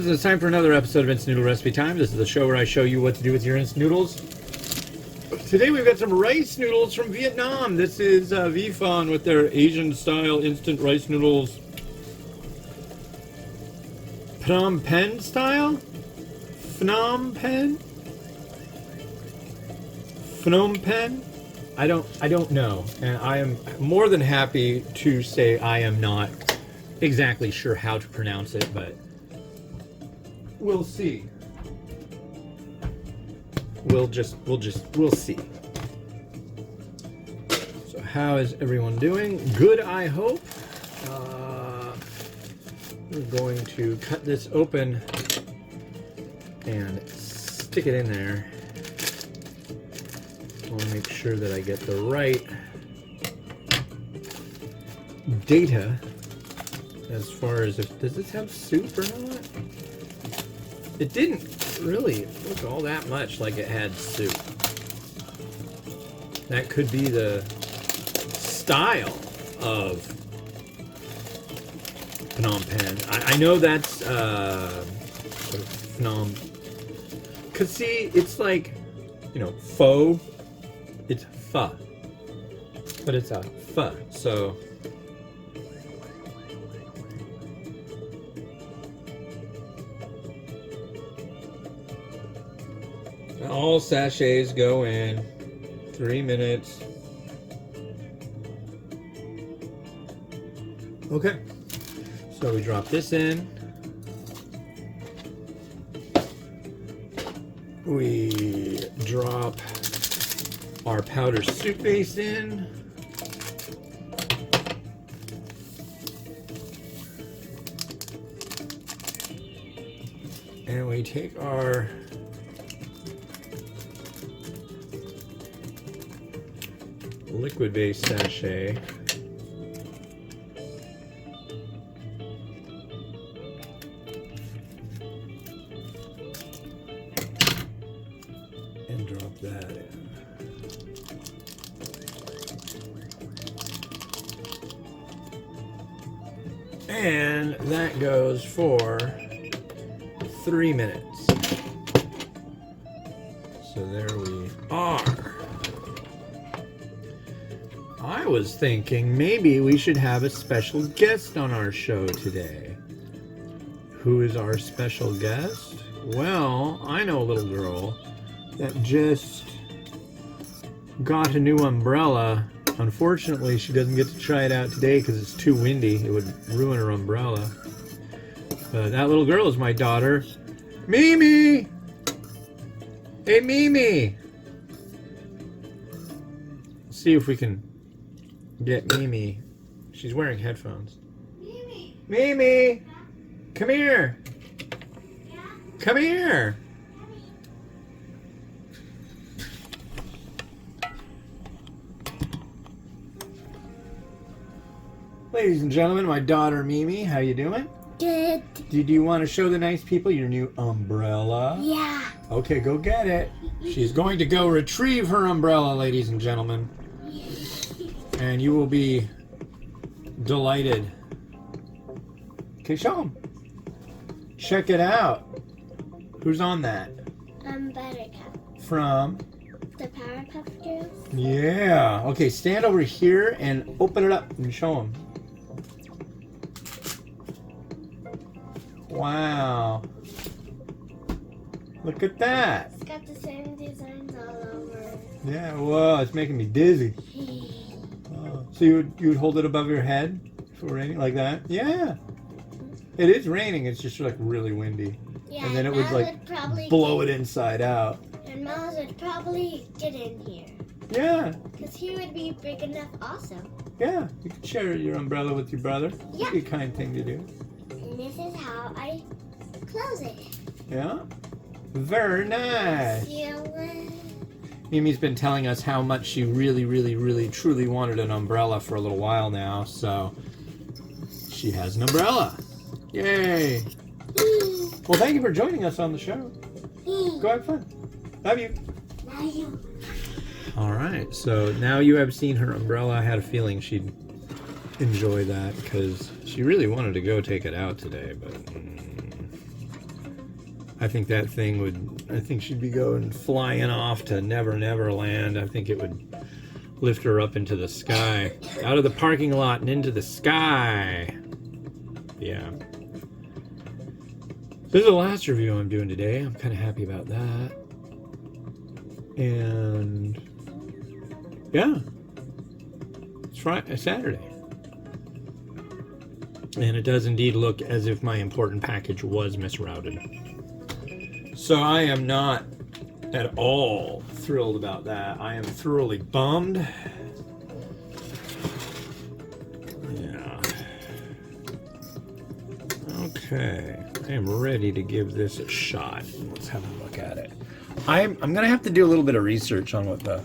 and it's time for another episode of Instant Noodle Recipe Time. This is the show where I show you what to do with your instant noodles. Today we've got some rice noodles from Vietnam. This is Vifon with their Asian-style instant rice noodles. Phnom Penh style? Phnom Penh? Phnom Penh? I don't know. And I am more than happy to say I am not exactly sure how to pronounce it, but we'll see. We'll see. So how is everyone doing? Good, I hope. We're going to cut this open and stick it in there. I want to make sure that I get the right data as far as if, does this have soup or not? It didn't really look all that much like it had soup. That could be the style of Phnom Penh. I know that's sort of Phnom. Cause see, it's like, you know, pho. It's pho, but it's a pho. So all sachets go in 3 minutes. Okay, so we drop this in. We drop our powder soup base in. And we take our liquid base sachet and drop that in. And that goes for 3 minutes. So there we are. I was thinking maybe we should have a special guest on our show today. Who is our special guest? Well, I know a little girl that just got a new umbrella. Unfortunately, she doesn't get to try it out today because it's too windy. It would ruin her umbrella. But that little girl is my daughter, Mimi! Hey, Mimi! Let's see if we can get Mimi. She's wearing headphones. Mimi! Mimi! Come here! Yeah? Come here! Ladies and gentlemen, my daughter Mimi, how you doing? Good. Do you want to show the nice people your new umbrella? Yeah. Okay, go get it. She's going to go retrieve her umbrella, ladies and gentlemen. And you will be delighted. Okay, show them. Check it out. Who's on that? Buttercup. From? The Powerpuff Girls. Yeah. Okay, stand over here and open it up and show them. Wow. Look at that. It's got the same designs all over. Yeah, whoa, it's making me dizzy. So you would hold it above your head for raining like that? Yeah. It is raining, it's just like really windy. Yeah, and then it would like blow it inside out. And Mom would probably get in here. Yeah. Because he would be big enough also. Yeah, you could share your umbrella with your brother. Yeah. It'd be a kind thing to do. And this is how I close it. Yeah. Very nice. Mimi's been telling us how much she really, truly wanted an umbrella for a little while now, so she has an umbrella. Yay. Well, thank you for joining us on the show. Go have fun. Love you. Love you. All right, so now you have seen her umbrella. I had a feeling she'd enjoy that because she really wanted to go take it out today, but I think that thing would, I think she'd be going flying off to Never Never Land. I think it would lift her up into the sky. Out of the parking lot and into the sky. Yeah. This is the last review I'm doing today. I'm kind of happy about that. And yeah, it's Saturday. And it does indeed look as if my important package was misrouted. So I am not at all thrilled about that. I am thoroughly bummed. Yeah. Okay. I am ready to give this a shot. Let's have a look at it. I'm going to have to do a little bit of research on what the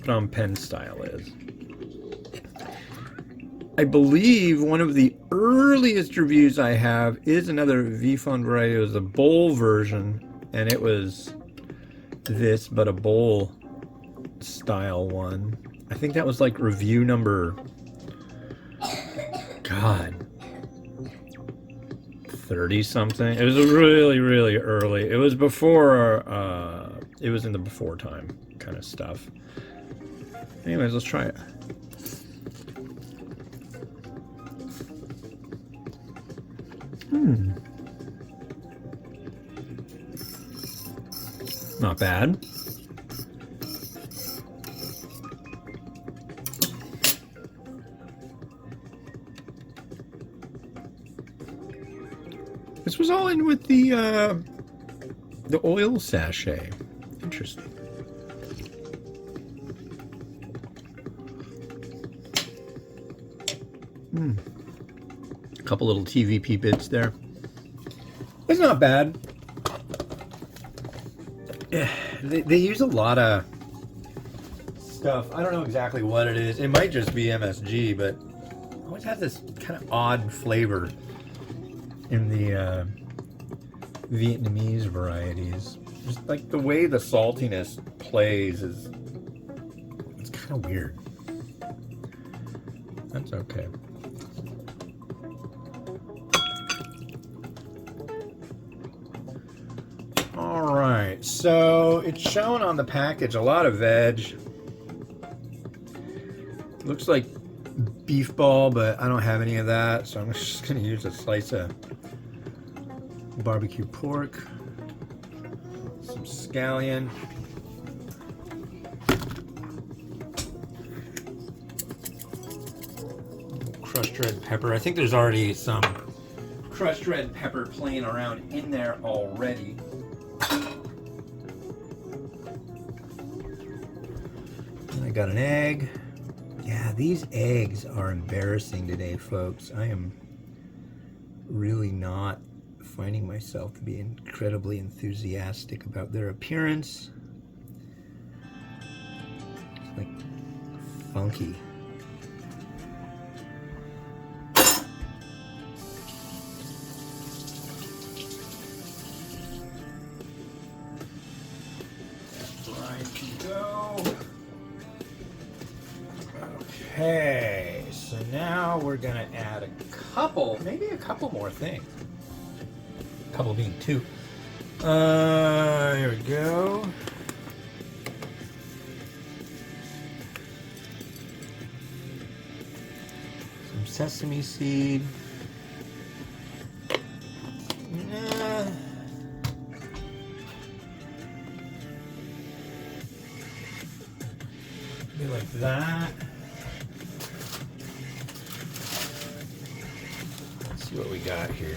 Phnom Penh style is. I believe one of the earliest reviews I have is another Vifon variety. It was a bowl version, and it was this, but a bowl style one. I think that was like review number, God, 30 something. It was really, really early. It was before, it was in the before time kind of stuff. Anyways, let's try it. Not bad. This was all in with the oil sachet. Interesting. A couple little TVP bits there. It's not bad. Yeah, they use a lot of stuff. I don't know exactly what it is. It might just be MSG, but it always has this kind of odd flavor in the Vietnamese varieties. Just like the way the saltiness plays it's kind of weird. That's okay. Alright, so it's shown on the package a lot of veg. Looks like beef ball, but I don't have any of that, so I'm just going to use a slice of barbecue pork, some scallion, crushed red pepper. I think there's already some crushed red pepper playing around in there already. And I got an egg. Yeah, these eggs are embarrassing today, folks. I am really not finding myself to be incredibly enthusiastic about their appearance. It's like funky. Okay, so now we're gonna add maybe a couple more things. A couple being two. Here we go. Some sesame seed. Be like that. See what we got here.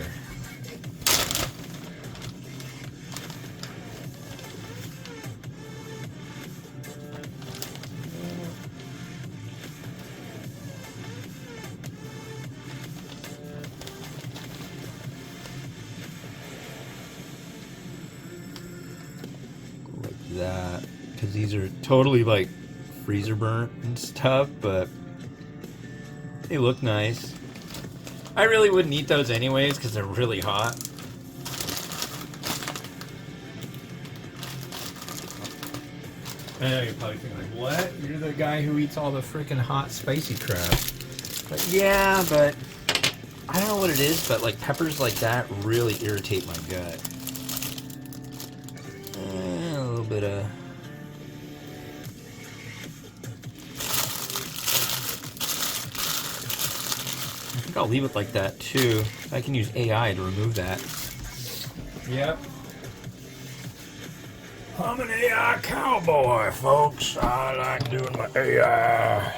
Like that, because these are totally like freezer burnt and stuff, but they look nice. I really wouldn't eat those anyways because they're really hot. I know you're probably thinking like, what? You're the guy who eats all the freaking hot spicy crap. But yeah, but I don't know what it is, but like peppers like that really irritate my gut. bit of... I think I'll leave it like that too. I can use AI to remove that. Yep. I'm an AI cowboy, folks. I like doing my AI.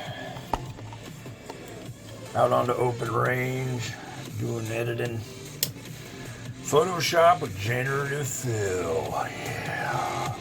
Out on the open range, doing editing. Photoshop with generative fill. Yeah.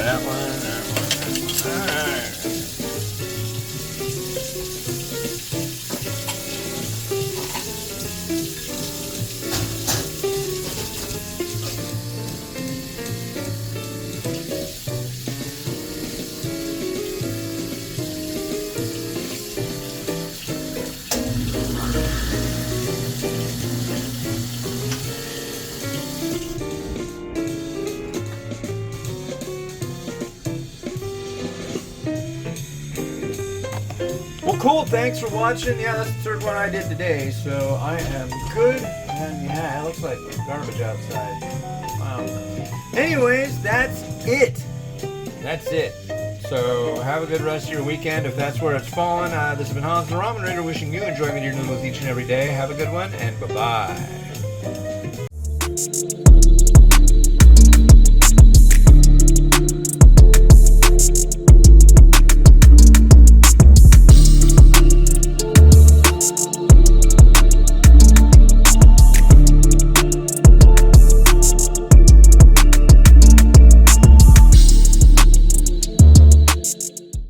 That one. All right. Well, cool. Thanks for watching. Yeah, that's the third one I did today, so I am good. And yeah, it looks like garbage outside. Wow. Anyways, that's it. That's it. So have a good rest of your weekend if that's where it's fallen. This has been Hans the Ramen Raider wishing you enjoyment of your noodles each and every day. Have a good one, and bye-bye.